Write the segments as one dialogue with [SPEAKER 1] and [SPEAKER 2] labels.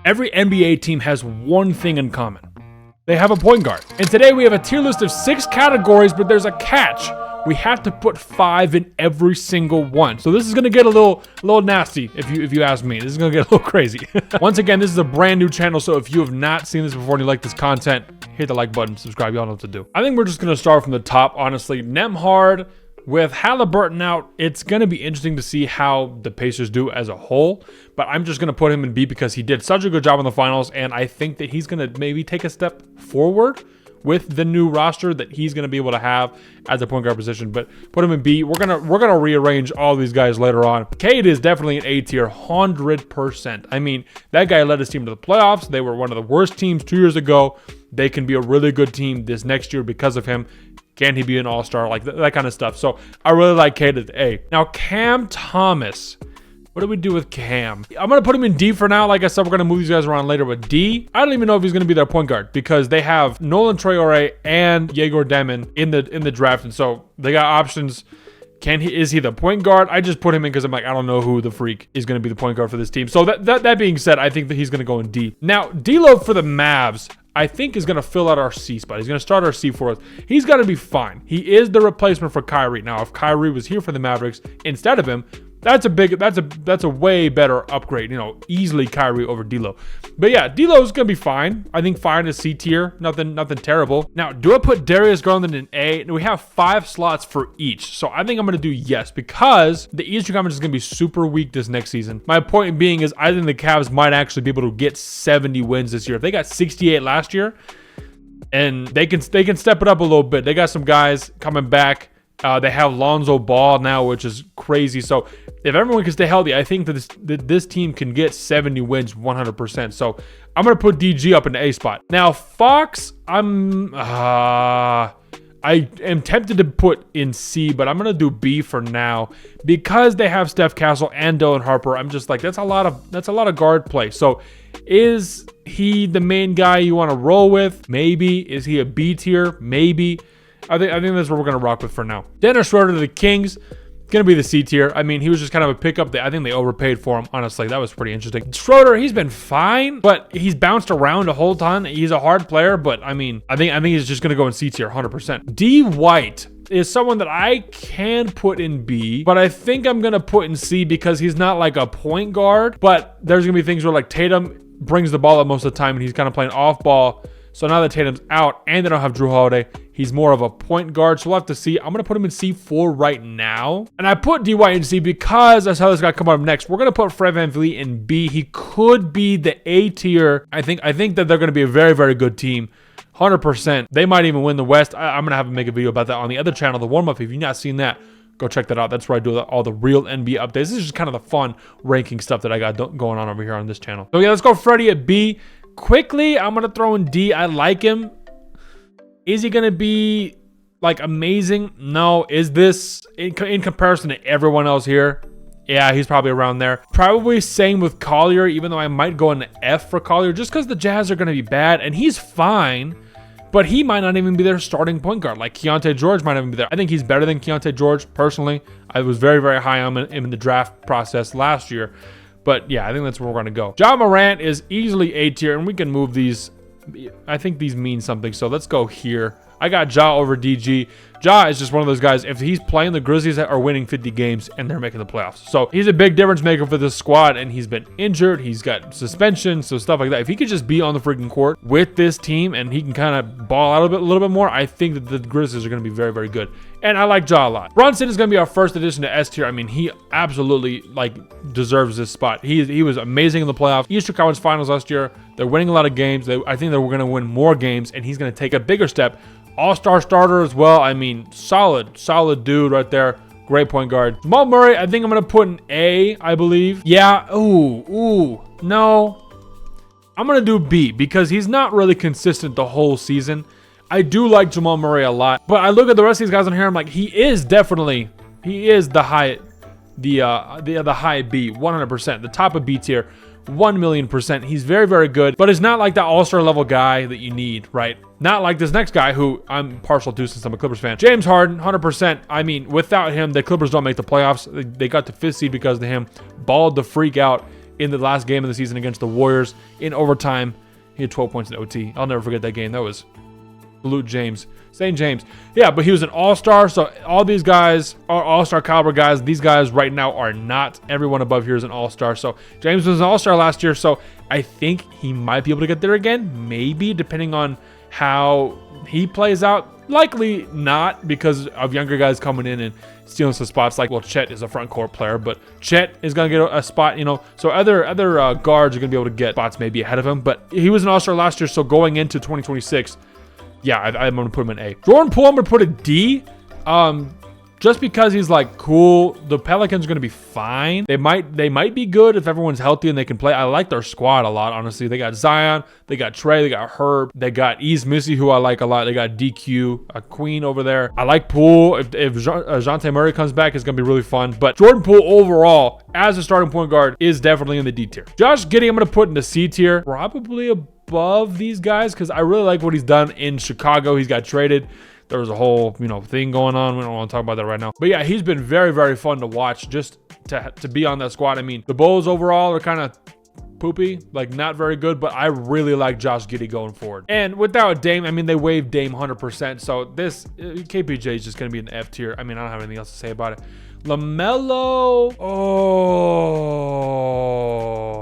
[SPEAKER 1] Every NBA team has one thing in common. They have a point guard. And today we have a tier list of 6 categories, but there's a catch. We have to put 5 in every single one. So this is gonna get a little nasty if you ask me. This is gonna get a little crazy. Once again, this is a brand new channel, so if you have not seen this before and you like this content, hit the like button, subscribe, y'all know what to do. I think we're just gonna start from the top, honestly. Nembhard, with Halliburton out, it's going to be interesting to see how the Pacers do as a whole, but I'm just going to put him in B because he did such a good job in the finals, and I think that he's going to maybe take a step forward with the new roster that he's going to be able to have as a point guard position. But put him in B. We're gonna rearrange all these guys later on. Cade is definitely an A tier, 100%. I mean, that guy led his team to the playoffs. They were one of the worst teams 2 years ago. They can be a really good team this next year because of him. Can he be an all-star? Like that kind of stuff. So I really like Cade at A. Now, Cam Thomas. What do we do with Cam? I'm going to put him in D for now. Like I said, we're going to move these guys around later. But D, I don't even know if he's going to be their point guard because they have Nolan Traore and Yegor Demon in the draft. And so they got options. Is he the point guard? I just put him in because I'm like, I don't know who the freak is going to be the point guard for this team. So that being said, I think that he's going to go in D. Now, D-Lo for the Mavs, I think is going to fill out our C spot. He's going to start our C for us. He's going to be fine. He is the replacement for Kyrie. Now, if Kyrie was here for the Mavericks instead of him, that's a way better upgrade. You know, easily Kyrie over D'Lo. But yeah, D'Lo is going to be fine. I think fine is C tier. Nothing terrible. Now, do I put Darius Garland in A? We have 5 slots for each. So I think I'm going to do yes because the Eastern Conference is going to be super weak this next season. My point being is I think the Cavs might actually be able to get 70 wins this year. If they got 68 last year, and they can step it up a little bit. They got some guys coming back. They have Lonzo Ball now, which is crazy. So if everyone can stay healthy, I think that this team can get 70 wins 100%. So I'm going to put DG up in the A spot. Now, Fox, I am tempted to put in C, but I'm going to do B for now because they have Steph Castle and Dylan Harper. I'm just like, that's a lot of guard play. So is he the main guy you want to roll with? Maybe. Is he a B tier? Maybe. I think that's what we're going to rock with for now. Dennis Schroeder to the Kings. Going to be the C tier. I mean, he was just kind of a pickup. I think they overpaid for him, honestly. That was pretty interesting. Schroeder, he's been fine, but he's bounced around a whole ton. He's a hard player, but I mean, I think he's just going to go in C tier 100%. D White is someone that I can put in B, but I think I'm going to put in C because he's not like a point guard, but there's going to be things where like Tatum brings the ball up most of the time and he's kind of playing off ball. So now that Tatum's out and they don't have Drew Holiday, he's more of a point guard. So we'll have to see. I'm going to put him in C4 right now. And I put D White in C because that's how this guy come up next. We're going to put Fred VanVleet in B. He could be the A tier. I think that they're going to be a very, very good team. 100%. They might even win the West. I'm going to have to make a video about that on the other channel, The Warm-Up. If you've not seen that, go check that out. That's where I do all the real NBA updates. This is just kind of the fun ranking stuff that I got going on over here on this channel. So yeah, let's go Freddie at B. Quickly, I'm going to throw in D. I like him. Is he going to be, like, amazing? No. Is this, in comparison to everyone else here? Yeah, he's probably around there. Probably same with Collier, even though I might go in F for Collier, just because the Jazz are going to be bad. And he's fine, but he might not even be their starting point guard. Like, Keontae George might not even be there. I think he's better than Keontae George, personally. I was very, very high on him in the draft process last year. But yeah, I think that's where we're going to go. Ja Morant is easily A tier, and we can move these. I think these mean something, so let's go here. I got Ja over DG. Ja is just one of those guys, if he's playing, the Grizzlies are winning 50 games and they're making the playoffs. So he's a big difference maker for this squad, and he's been injured. He's got suspension, so stuff like that. If he could just be on the freaking court with this team and he can kind of ball out a little bit more, I think that the Grizzlies are going to be very, very good. And I like Ja a lot. Brunson is going to be our first addition to S tier. I mean, he absolutely deserves this spot. He was amazing in the playoffs. Eastern Conference Finals last year. They're winning a lot of games. I think they're going to win more games, and he's going to take a bigger step. All-star starter as well. I mean, solid dude right there. Great point guard. Jamal Murray, I think I'm going to put an A, I believe. Yeah. No. I'm going to do B because he's not really consistent the whole season. I do like Jamal Murray a lot, but I look at the rest of these guys on here. I'm like, he is the high B, 100%, the top of B tier. 1,000,000%. He's very, very good, but he's not like the all-star level guy that you need, right? Not like this next guy who I'm partial to since I'm a Clippers fan. James Harden, 100%. I mean, without him, the Clippers don't make the playoffs. They got to 5th seed because of him. Balled the freak out in the last game of the season against the Warriors in overtime. He had 12 points in OT. I'll never forget that game. That was salute James. St. James. Yeah, but he was an all-star, so all these guys are all-star caliber guys. These guys right now are not. Everyone above here is an all-star. So James was an all-star last year, so I think he might be able to get there again. Maybe, depending on how he plays out. Likely not, because of younger guys coming in and stealing some spots. Like, well, Chet is a front court player, but Chet is going to get a spot, you know. So other guards are going to be able to get spots maybe ahead of him. But he was an all-star last year, so going into 2026, yeah, I'm going to put him in A. Jordan Poole, I'm going to put a D. Just because he's like cool. The Pelicans are going to be fine. They might be good if everyone's healthy and they can play. I like their squad a lot, honestly. They got Zion, they got Trey, they got Herb, they got East Missy, who I like a lot. They got DQ, a Queen over there. I like Poole. If Jante Murray comes back, it's going to be really fun. But Jordan Poole overall, as a starting point guard, is definitely in the D tier. Josh Giddey, I'm going to put in the C tier. Probably above these guys because I really like what he's done in Chicago. He's got traded. There was a whole, thing going on. We don't want to talk about that right now. But yeah, he's been very, very fun to watch just to be on that squad. I mean, the Bulls overall are kind of poopy, like not very good, but I really like Josh Giddey going forward. And without Dame, I mean, they waived Dame 100%. So this KPJ is just going to be an F tier. I mean, I don't have anything else to say about it. LaMelo.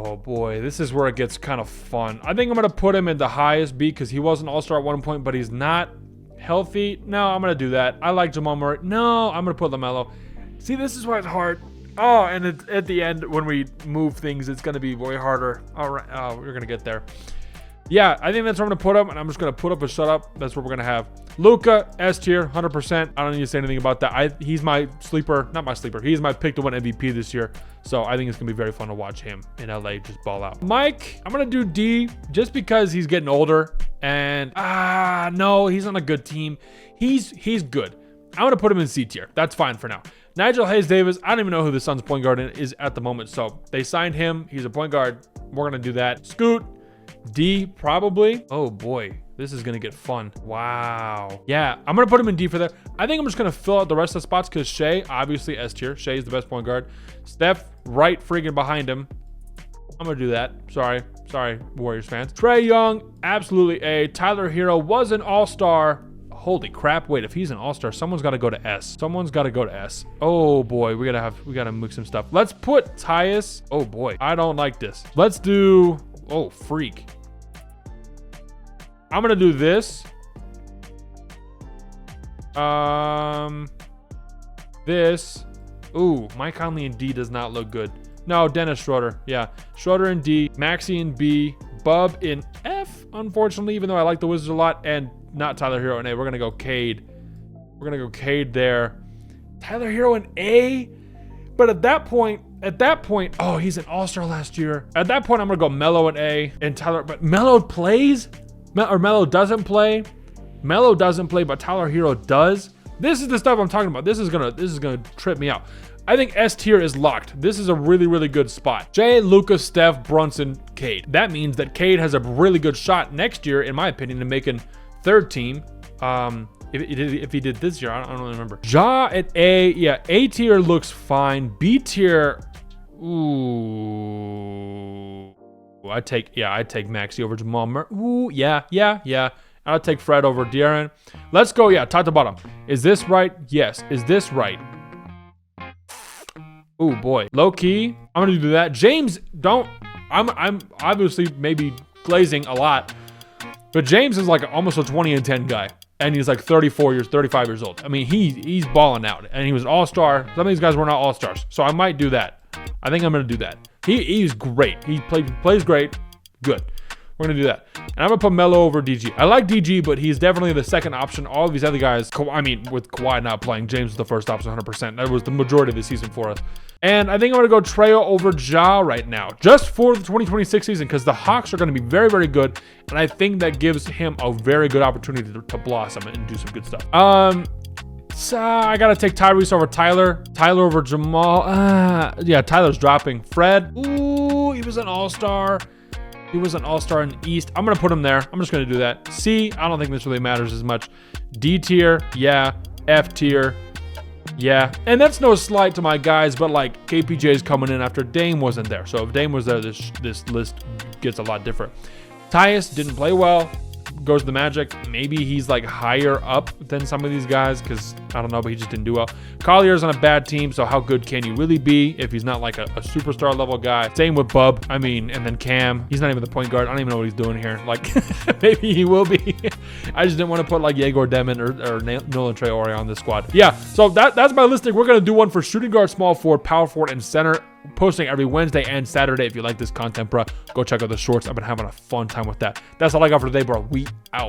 [SPEAKER 1] Oh boy, this is where it gets kind of fun. I think I'm going to put him in the highest B because he was an all-star at one point, but he's not healthy. No, I'm going to do that. I like Jamal Murray. No, I'm going to put LaMelo. See, this is why it's hard. Oh, and at the end, when we move things, it's going to be way harder. All right. Oh, we're going to get there. Yeah, I think that's where I'm going to put him, and I'm just going to put up a shut up. That's what we're going to have. Luka, S tier, 100%. I don't need to say anything about that. He's my sleeper. Not my sleeper. He's my pick to win MVP this year. So I think it's going to be very fun to watch him in LA just ball out. Mike, I'm going to do D just because he's getting older. And, no, he's on a good team. He's good. I'm going to put him in C tier. That's fine for now. Nigel Hayes-Davis, I don't even know who the Suns point guard is at the moment. So they signed him. He's a point guard. We're going to do that. Scoot, D probably. Oh boy, this is going to get fun. Wow. Yeah, I'm going to put him in D for that. I think I'm just going to fill out the rest of the spots because Shea, obviously S tier. Shea is the best point guard. Steph, right friggin' behind him. I'm going to do that. Sorry, Warriors fans. Trae Young, absolutely A. Tyler Hero was an all-star. Holy crap. Wait, if he's an all-star, someone's got to go to S. Oh boy, we got to mix some stuff. Let's put Tyus. Oh boy, I don't like this. Let's do, oh freak. I'm going to do this. This. Ooh, Mike Conley in D does not look good. No, Dennis Schroeder. Yeah, Schroeder in D, Maxey in B, Bub in F, unfortunately, even though I like the Wizards a lot, and not Tyler Hero in A. We're going to go Cade. There. Tyler Hero in A? But at that point, oh, he's an all-star last year. At that point, I'm going to go Melo in A and Tyler, but Melo plays? Or Melo doesn't play? Melo doesn't play, but Tyler Hero does? This is the stuff I'm talking about. This is gonna trip me out. I think S tier is locked. This is a really, really good spot. Jay, Luka, Steph, Brunson, Cade. That means that Cade has a really good shot next year, in my opinion, to making third team. If he did this year, I don't really remember. Ja at A. Yeah, A tier looks fine. B tier, ooh. I'd take Maxey over Jamal Murray. Ooh, yeah. I'll take Fred over De'Aaron. Let's go, top to bottom. Is this right? Yes. Is this right? Oh boy. Low key, I'm gonna do that. James, I'm obviously maybe glazing a lot, but James is like almost a 20-10 guy. And he's like 35 years old. I mean, he's balling out. And he was an all-star. Some of these guys were not all-stars. So I might do that. I think I'm gonna do that. He's great. He plays great. Good. We're going to do that. And I'm going to put Melo over DG. I like DG, but he's definitely the second option. All of these other guys, with Kawhi not playing, James was the first option 100%. That was the majority of the season for us. And I think I'm going to go Trae over Ja right now, just for the 2026 season, because the Hawks are going to be very, very good. And I think that gives him a very good opportunity to blossom and do some good stuff. So I got to take Tyrese over Tyler. Tyler over Jamal. Yeah, Tyler's dropping. Fred. Ooh, he was an all-star. He was an all-star in the East. I'm going to put him there. I'm just going to do that. C, I don't think this really matters as much. D tier, yeah. F tier, Yeah, and that's no slight to my guys, but like KPJ's coming in after Dame wasn't there. So if Dame was there, this list gets a lot different. Tyus didn't play well, goes to the Magic. Maybe he's like higher up than some of these guys because I don't know, but he just didn't do well. Collier's on a bad team, so how good can he really be if he's not like a superstar level guy? Same with Bub. I mean, and then Cam. He's not even the point guard. I don't even know what he's doing here. Like, maybe he will be. I just didn't want to put like Yegor Demon or Nolan Traore on this squad. Yeah, so that's my listing. We're going to do one for shooting guard, small forward, power forward, and center. Posting every Wednesday and Saturday. If you like this content, bro, go check out the shorts. I've been having a fun time with that. That's all I got for today, bro. We out.